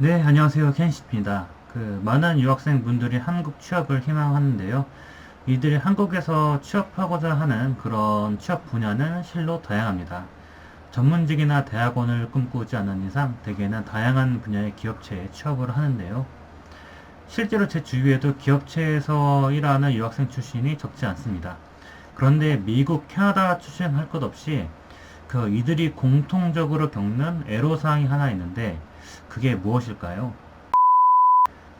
네, 안녕하세요. 켄시입니다. 많은 유학생분들이 한국 취업을 희망하는데요. 이들이 한국에서 취업하고자 하는 그런 취업 분야는 실로 다양합니다. 전문직이나 대학원을 꿈꾸지 않는 이상 대개는 다양한 분야의 기업체에 취업을 하는데요. 실제로 제 주위에도 기업체에서 일하는 유학생 출신이 적지 않습니다. 그런데 미국, 캐나다 출신할 것 없이 이들이 공통적으로 겪는 애로사항이 하나 있는데 그게 무엇일까요?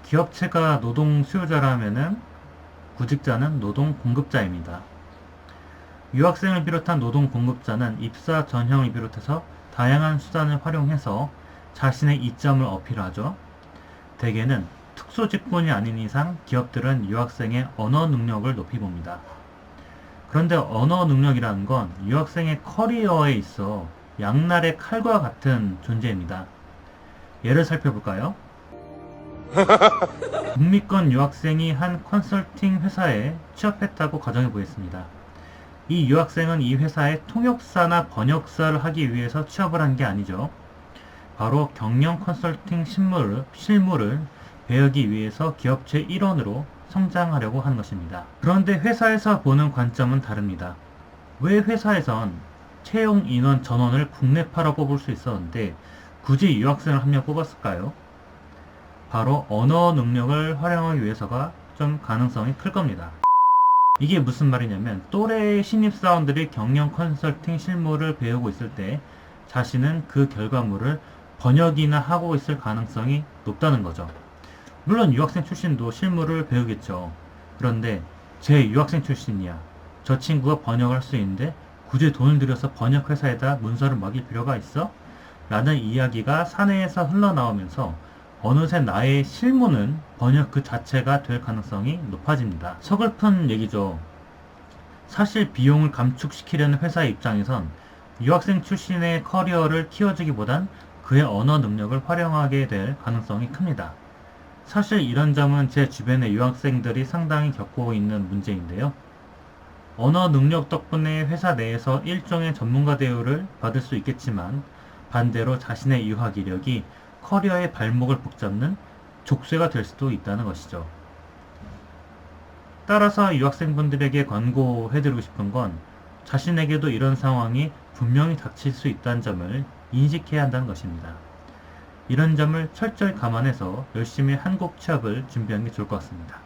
기업체가 노동 수요자라면은 구직자는 노동 공급자입니다. 유학생을 비롯한 노동 공급자는 입사 전형을 비롯해서 다양한 수단을 활용해서 자신의 이점을 어필하죠. 대개는 특수 직군이 아닌 이상 기업들은 유학생의 언어 능력을 높이 봅니다. 그런데 언어 능력이라는 건 유학생의 커리어에 있어 양날의 칼과 같은 존재입니다. 예를 살펴볼까요? 북미권 유학생이 한 컨설팅 회사에 취업했다고 가정해 보겠습니다. 이 유학생은 이 회사에 통역사나 번역사를 하기 위해서 취업을 한 게 아니죠. 바로 경영 컨설팅 실무를 배우기 위해서 기업체 일원으로 성장하려고 하는 것입니다. 그런데 회사에서 보는 관점은 다릅니다. 왜 회사에선 채용 인원 전원을 국내파로 뽑을 수 있었는데 굳이 유학생을 한 명 뽑았을까요? 바로 언어 능력을 활용하기 위해서가 좀 가능성이 클 겁니다. 이게 무슨 말이냐면 또래의 신입사원들이 경영 컨설팅 실무를 배우고 있을 때 자신은 그 결과물을 번역이나 하고 있을 가능성이 높다는 거죠. 물론 유학생 출신도 실무를 배우겠죠. 그런데 제 유학생 출신이야. 저 친구가 번역을 할 수 있는데 굳이 돈을 들여서 번역 회사에다 문서를 맡길 필요가 있어? 라는 이야기가 사내에서 흘러나오면서 어느새 나의 실무는 번역 그 자체가 될 가능성이 높아집니다. 서글픈 얘기죠. 사실 비용을 감축시키려는 회사의 입장에선 유학생 출신의 커리어를 키워주기보단 그의 언어 능력을 활용하게 될 가능성이 큽니다. 사실 이런 점은 제 주변의 유학생들이 상당히 겪고 있는 문제인데요. 언어 능력 덕분에 회사 내에서 일종의 전문가 대우를 받을 수 있겠지만 반대로 자신의 유학 이력이 커리어의 발목을 붙잡는 족쇄가 될 수도 있다는 것이죠. 따라서 유학생분들에게 권고해드리고 싶은 건 자신에게도 이런 상황이 분명히 닥칠 수 있다는 점을 인식해야 한다는 것입니다. 이런 점을 철저히 감안해서 열심히 한국 취업을 준비하는 게 좋을 것 같습니다.